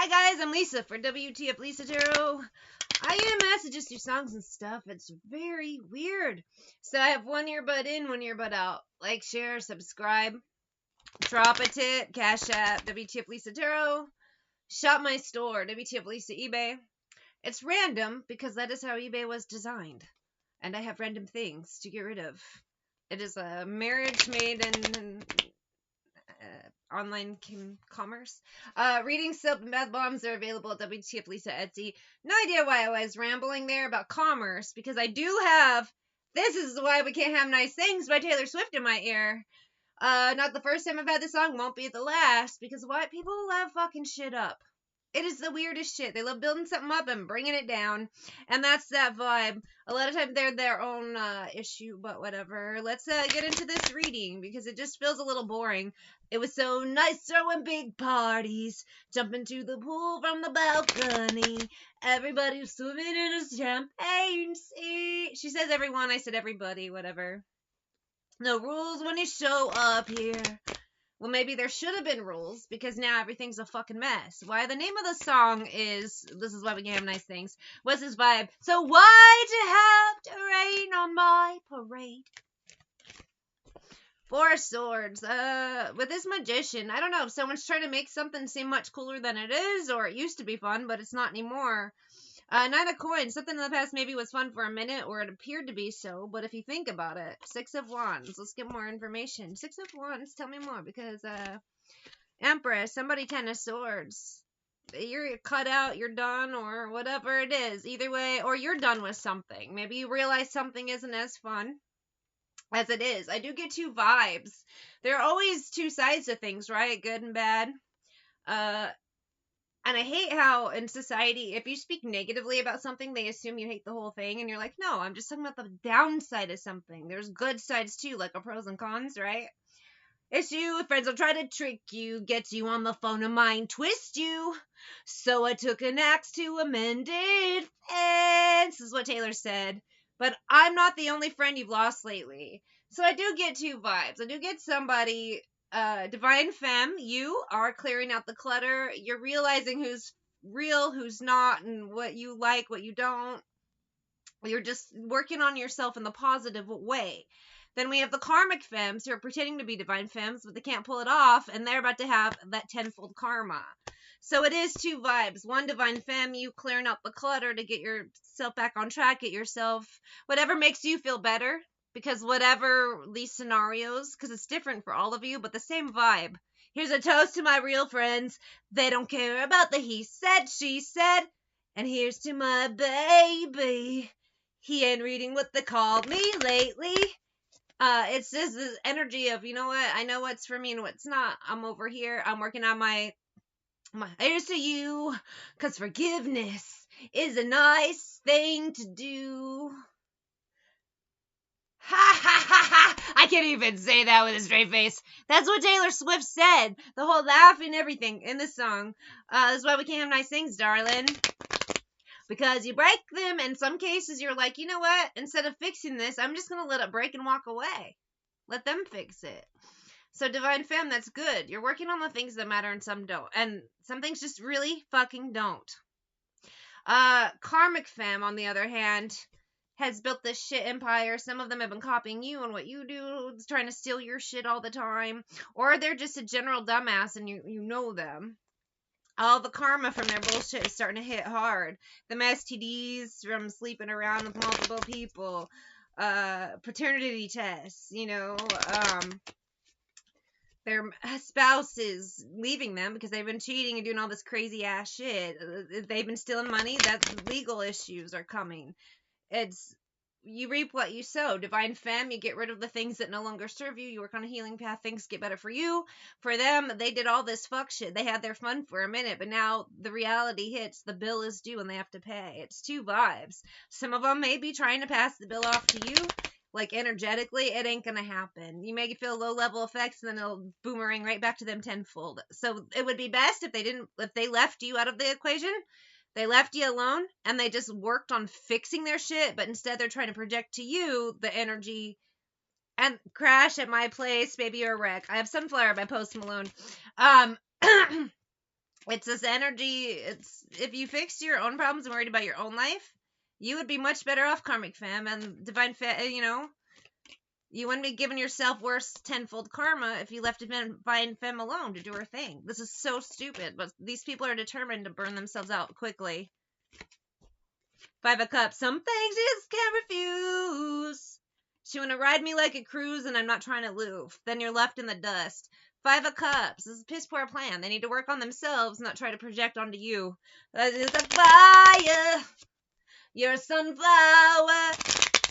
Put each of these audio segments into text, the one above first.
Hi guys, I'm Lisa for wtfLisa Tarot. I get messages through songs and stuff. It's very weird. So I have one earbud in, one earbud out. Like, share, subscribe, drop a tip, Cash App, wtfLisa Tarot, shop my store, wtfLisa eBay. It's random because that is how eBay was designed. And I have random things to get rid of. It is a marriage made in online commerce. Reading soap and bath bombs are available at wtfLisa Etsy. No idea why I was rambling there about commerce, because I do have This Is Why We Can't Have Nice Things by Taylor Swift in my ear. Not the first time I've had this song, won't be the last, because white people love fucking shit up. It is the weirdest shit. They love building something up and bringing it down, and that's that vibe. A lot of times they're their own issue, but whatever. Let's get into this reading, because it just feels a little boring. It was so nice throwing big parties, jumping to the pool from the balcony. Everybody was swimming in a champagne sea. She says everyone, I said everybody, whatever. No rules when you show up here. Well, maybe there should have been rules, because now everything's a fucking mess. Why the name of the song is This Is Why We Can't Have Nice Things. What's his vibe? So why'd you have to rain on my parade? Four of Swords. With this magician, I don't know if someone's trying to make something seem much cooler than it is, or it used to be fun, but it's not anymore. Nine of Coins. Something in the past maybe was fun for a minute, or it appeared to be so, but if you think about it. Six of Wands. Let's get more information. Six of Wands. Tell me more, because, Empress. Somebody 10 of Swords. You're cut out, you're done, or whatever it is. Either way, or you're done with something. Maybe you realize something isn't as fun as it is. I do get two vibes. There are always two sides to things, right? Good and bad. And I hate how in society, if you speak negatively about something, they assume you hate the whole thing. And you're like, no, I'm just talking about the downside of something. There's good sides too, like a pros and cons, right? It's you. Friends will try to trick you, get you on the phone of mine, twist you. So I took an axe to amend it. And this is what Taylor said. But I'm not the only friend you've lost lately. So I do get two vibes. I do get somebody... Divine Femme, you are clearing out the clutter. You're realizing who's real, who's not, and what you like, what you don't. You're just working on yourself in the positive way. Then we have the Karmic Femmes who are pretending to be Divine Femmes, but they can't pull it off, and they're about to have that tenfold karma. So it is two vibes. One, Divine Femme, you clearing out the clutter to get yourself back on track, get yourself, whatever makes you feel better. Because whatever these scenarios, because it's different for all of you, but the same vibe. Here's a toast to my real friends. They don't care about the he said, she said. And here's to my baby. He ain't reading what they called me lately. It's just this energy of, you know what? I know what's for me and what's not. I'm over here. I'm working on my here's to you. Because forgiveness is a nice thing to do. Ha ha ha ha! I can't even say that with a straight face. That's what Taylor Swift said. The whole laughing, everything in the song. That's why we can't have nice things, darling. Because you break them. In some cases, you're like, you know what? Instead of fixing this, I'm just going to let it break and walk away. Let them fix it. So, Divine Femme, that's good. You're working on the things that matter and some don't. And some things just really fucking don't. Karmic Femme, on the other hand, has built this shit empire. Some of them have been copying you and what you do, trying to steal your shit all the time. Or they're just a general dumbass and you know them. All the karma from their bullshit is starting to hit hard. The STDs from sleeping around with multiple people. Paternity tests, you know. Their spouses leaving them because they've been cheating and doing all this crazy ass shit. They've been stealing money. That's legal issues are coming. It's you reap what you sow. Divine Femme, you get rid of the things that no longer serve you. You work on a healing path. Things get better for you. For them, they did all this fuck shit. They had their fun for a minute, but now the reality hits. The bill is due and they have to pay. It's two vibes. Some of them may be trying to pass the bill off to you. Like energetically, it ain't gonna happen. You may feel low level effects and then it'll boomerang right back to them tenfold. So it would be best if they left you out of the equation. They left you alone and they just worked on fixing their shit, but instead they're trying to project to you the energy and crash at my place, baby, you're a wreck. I have Sunflower by Post Malone. It's this energy. It's if you fixed your own problems and worried about your own life, you would be much better off, Karmic Fam and Divine Fam. You know, you wouldn't be giving yourself worse tenfold karma if you left Divine Fem alone to do her thing. This is so stupid, but these people are determined to burn themselves out quickly. 5 of Cups. Some things you just can't refuse. She wanna ride me like a cruise and I'm not trying to lose. Then you're left in the dust. 5 of Cups. This is a piss poor plan. They need to work on themselves, not try to project onto you. That is a fire. You're a sunflower.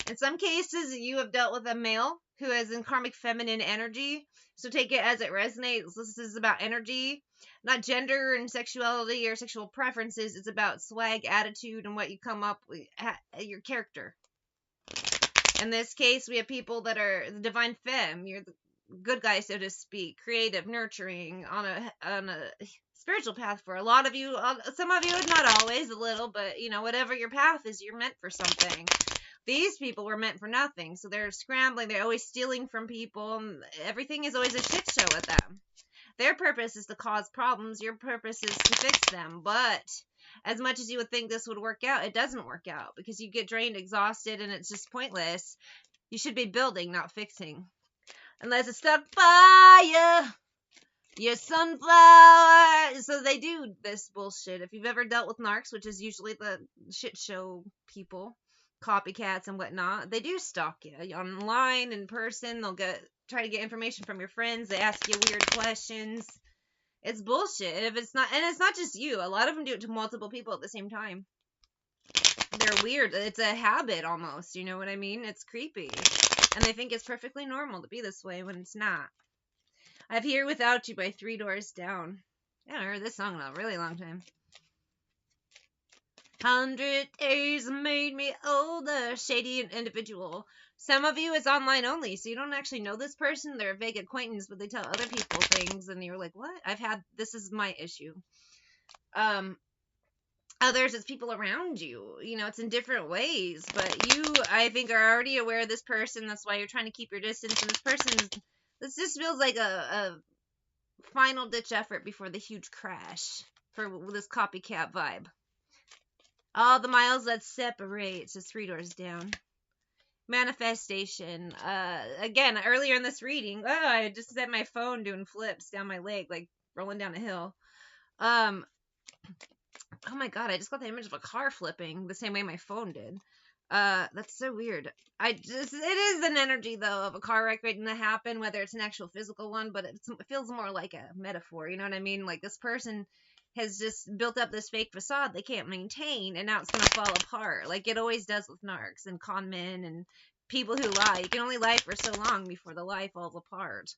In some cases, you have dealt with a male who is in karmic feminine energy. So take it as it resonates. This is about energy, not gender and sexuality or sexual preferences. It's about swag, attitude, and what you come up with, your character. In this case, we have people that are the divine femme. You're the good guy, so to speak, creative, nurturing, on a spiritual path for a lot of you. Some of you, not always, a little, but you know, whatever your path is, you're meant for something. These people were meant for nothing, so they're scrambling. They're always stealing from people. And everything is always a shit show with them. Their purpose is to cause problems. Your purpose is to fix them. But as much as you would think this would work out, it doesn't work out because you get drained, exhausted, and it's just pointless. You should be building, not fixing. Unless it's stuck fire, your sunflower. So they do this bullshit. If you've ever dealt with narcs, which is usually the shit show people, copycats and whatnot, they do stalk you online, in person. They'll try to get information from your friends. They ask you weird questions. It's bullshit. If it's not, and it's not just you. A lot of them do it to multiple people at the same time. They're weird. It's a habit almost. You know what I mean? It's creepy. And they think it's perfectly normal to be this way when it's not. I have Here Without You by 3 Doors Down. I haven't heard this song in a really long time. 100 days made me older. Shady individual. Some of you is online only, so you don't actually know this person. They're a vague acquaintance, but they tell other people things, and you're like, what? This is my issue. Others, it's people around you. You know, it's in different ways, but you, I think, are already aware of this person. That's why you're trying to keep your distance, and this just feels like a final ditch effort before the huge crash for this copycat vibe. All the miles that separate. It's just 3 doors down. Manifestation. Again, earlier in this reading, I just set my phone doing flips down my leg, like rolling down a hill. Oh my god, I just got the image of a car flipping the same way my phone did. That's so weird. It is an energy, though, of a car wreck waiting to happen, whether it's an actual physical one, but it feels more like a metaphor, you know what I mean? Like, this person has just built up this fake facade they can't maintain, and now it's gonna fall apart, like it always does with narcs and con men and people who lie. You can only lie for so long before the lie falls apart.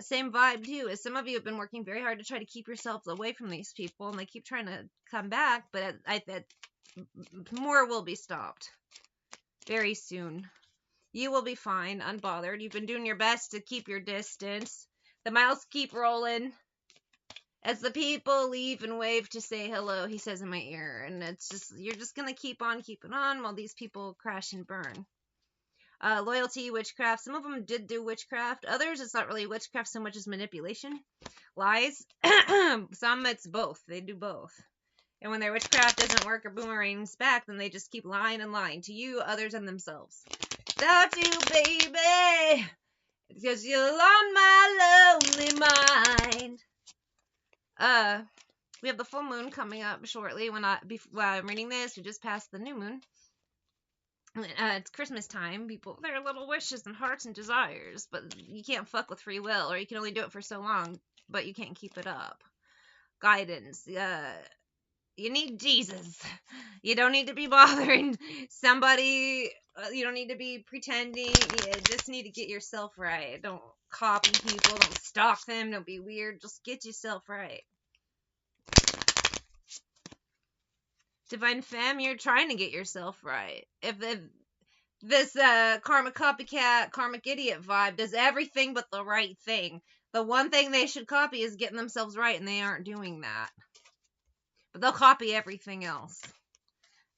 Same vibe, too, as some of you have been working very hard to try to keep yourselves away from these people, and they keep trying to come back, but more will be stopped very soon. You will be fine, unbothered. You've been doing your best to keep your distance. The miles keep rolling. As the people leave and wave to say hello, he says in my ear. And it's just, you're just going to keep on keeping on while these people crash and burn. Loyalty, witchcraft. Some of them did do witchcraft. Others, it's not really witchcraft so much as manipulation. Lies. Some, it's both. They do both. And when their witchcraft doesn't work or boomerangs back, then they just keep lying and lying to you, others, and themselves. Without you, baby, because you're on my lonely mind. We have the full moon coming up shortly. While I'm reading this, we just passed the new moon. It's Christmas time. People, their little wishes and hearts and desires, but you can't fuck with free will, or you can only do it for so long, but you can't keep it up. Guidance. You need Jesus. You don't need to be bothering somebody. You don't need to be pretending. You just need to get yourself right. Don't copy people. Don't stalk them. Don't be weird. Just get yourself right. Divine Femme, you're trying to get yourself right. If this karmic copycat, karmic idiot vibe does everything but the right thing, the one thing they should copy is getting themselves right, and they aren't doing that. But they'll copy everything else.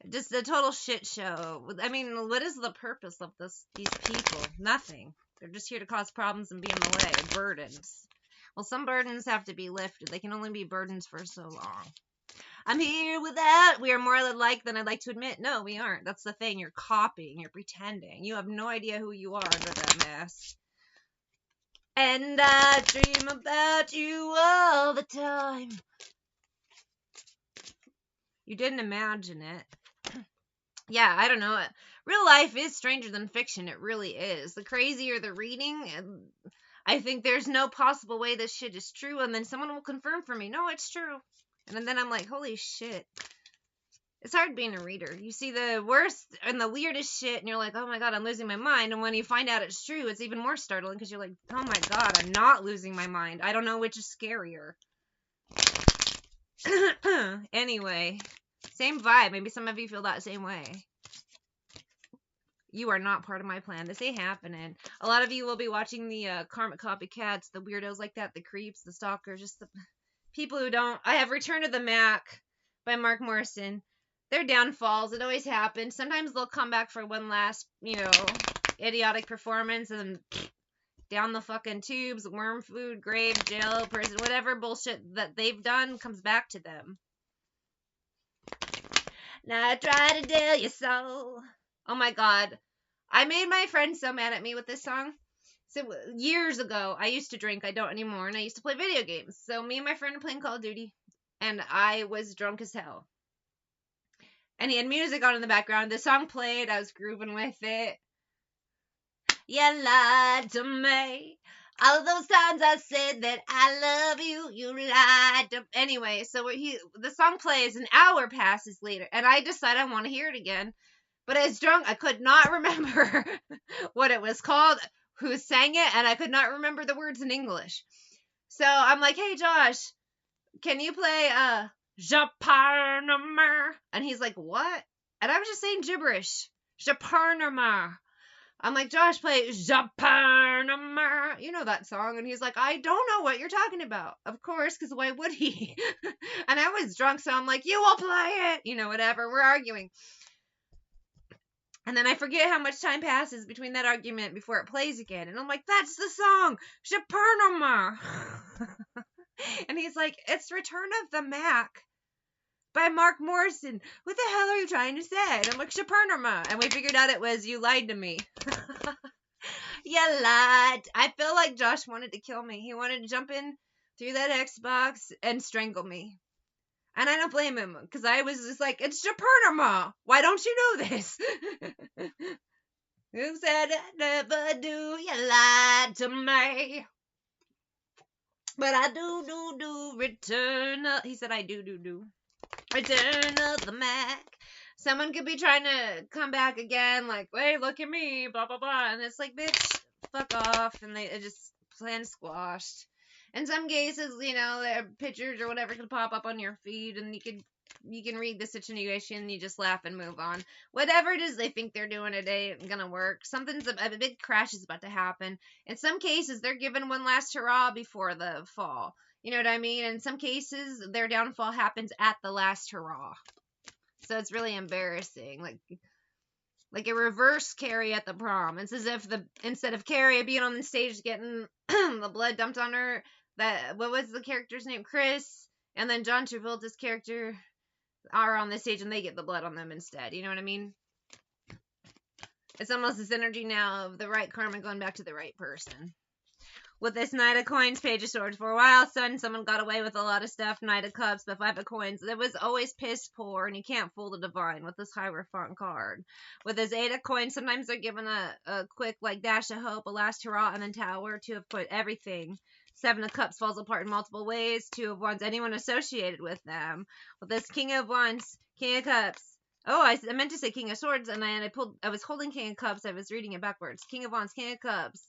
Just a total shit show. I mean, what is the purpose of these people? Nothing. They're just here to cause problems and be in the way. Burdens. Well, some burdens have to be lifted. They can only be burdens for so long. I'm here without. We are more alike than I'd like to admit. No, we aren't. That's the thing. You're copying. You're pretending. You have no idea who you are under that mask. And I dream about you all the time. You didn't imagine it. Yeah, I don't know. Real life is stranger than fiction. It really is. The crazier the reading, I think there's no possible way this shit is true. And then someone will confirm for me, no, it's true. And then I'm like, holy shit. It's hard being a reader. You see the worst and the weirdest shit, and you're like, oh my god, I'm losing my mind. And when you find out it's true, it's even more startling because you're like, oh my god, I'm not losing my mind. I don't know which is scarier. Anyway, same vibe. Maybe some of you feel that same way. You are not part of my plan. This ain't happening. A lot of you will be watching the Karmic copycats, the weirdos like that, the creeps, the stalkers, just the people who don't. I have Return to the Mac by Mark Morrison. Their downfalls. It always happens. Sometimes they'll come back for one last, idiotic performance and then down the fucking tubes, worm food, grave, jail, prison, whatever bullshit that they've done comes back to them. Now I try to tell you so. Oh my god. I made my friend so mad at me with this song. So years ago, I used to drink. I don't anymore. And I used to play video games. So me and my friend were playing Call of Duty. And I was drunk as hell. And he had music on in the background. The song played. I was grooving with it. You lied to me. All of those times I said that I love you, you lied to me. Anyway, so the song plays, an hour passes later, and I decide I want to hear it again. But I was drunk. I could not remember what it was called, who sang it, and I could not remember the words in English. So I'm like, hey, Josh, can you play Japarnamer? And he's like, what? And I was just saying gibberish. Japarnamer. I'm like, Josh, play Japarnamer. You know that song. And he's like, I don't know what you're talking about. Of course, because why would he? And I was drunk, so I'm like, you will play it. Whatever. We're arguing. And then I forget how much time passes between that argument before it plays again. And I'm like, that's the song. Japarnamer. And he's like, it's Return of the Mac by Mark Morrison. What the hell are you trying to say? And I'm like, Japarnamer. And we figured out it was, you lied to me. You lied. I feel like Josh wanted to kill me. He wanted to jump in through that Xbox and strangle me. And I don't blame him, because I was just like, it's Japarnamer. Why don't you know this? You said I never do. You lied to me. But I do return of, he said I do. Return of the Mac. Someone could be trying to come back again, like, hey, look at me, blah, blah, blah. And it's like, bitch, fuck off. And it just plan squashed. In some cases, their pictures or whatever can pop up on your feed, and you can read the situation, you just laugh and move on. Whatever it is they think they're doing, it ain't gonna work. A big crash is about to happen. In some cases, they're given one last hurrah before the fall. You know what I mean? In some cases, their downfall happens at the last hurrah. So it's really embarrassing. Like a reverse Carrie at the prom. It's as if instead of Carrie being on the stage getting the blood dumped on her, what was the character's name? Chris, and then John Travolta's character are on the stage and they get the blood on them instead. You know what I mean? It's almost this energy now of the right karma going back to the right person. With this Knight of Coins, Page of Swords. For a while, someone got away with a lot of stuff. Knight of Cups, but Five of Coins. It was always piss poor, and you can't fool the divine with this Hierophant card. With this Eight of Coins, sometimes they're given a quick, dash of hope, a last hurrah, and then Tower. Two of Coins, everything. Seven of Cups falls apart in multiple ways. Two of Wands, anyone associated with them. With this King of Wands, King of Cups. Oh, I meant to say King of Swords, and I was holding King of Cups. I was reading it backwards. King of Wands, King of Cups.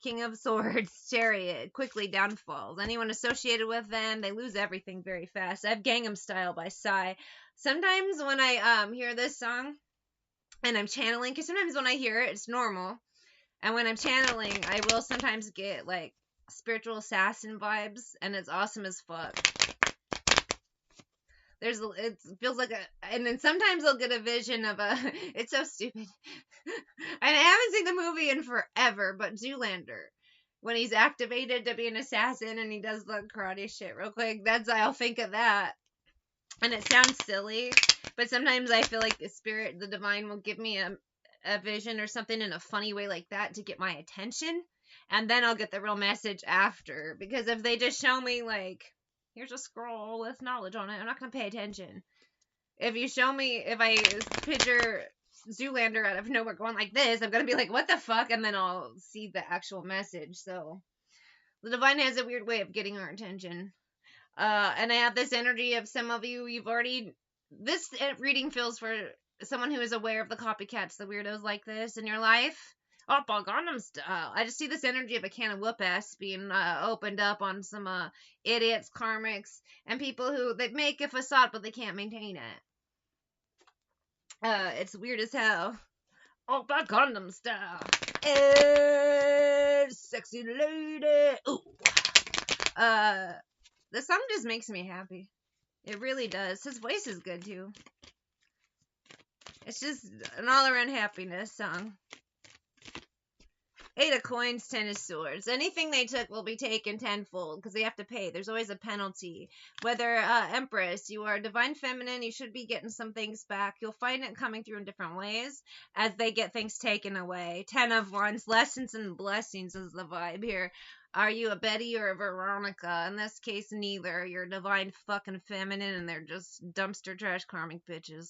King of Swords, Chariot, quickly downfalls. Anyone associated with them, they lose everything very fast. I have Gangnam Style by Psy. Sometimes when I hear this song and I'm channeling, because sometimes when I hear it, it's normal. And when I'm channeling, I will sometimes get spiritual assassin vibes, and it's awesome as fuck. It feels like and then sometimes I'll get a vision of it's so stupid. And I haven't seen the movie in forever, but Zoolander. when he's activated to be an assassin and he does the karate shit real quick. I'll think of that. And it sounds silly, but sometimes I feel like the divine will give me a vision or something in a funny way like that to get my attention. And then I'll get the real message after. Because if they just show me, like, here's a scroll with knowledge on it, I'm not going to pay attention. If I picture Zoolander out of nowhere going like this, I'm going to be like, what the fuck? And then I'll see the actual message. So the divine has a weird way of getting our attention. And I have this energy of some of you, this reading feels for someone who is aware of the copycats, the weirdos like this in your life. Oh, Gangnam Style. I just see this energy of a can of whoop ass being opened up on some idiots, karmics, and people who they make a facade but they can't maintain it. It's weird as hell. Oh, Gangnam Style. Sexy lady. Ooh. The song just makes me happy. It really does. His voice is good too. It's just an all-around happiness song. 8 of coins, 10 of swords. Anything they took will be taken tenfold because they have to pay. There's always a penalty. Whether Empress, you are divine feminine, you should be getting some things back. You'll find it coming through in different ways as they get things taken away. 10 of wands, lessons and blessings is the vibe here. Are you a Betty or a Veronica? In this case, neither. You're divine fucking feminine and they're just dumpster trash karmic bitches.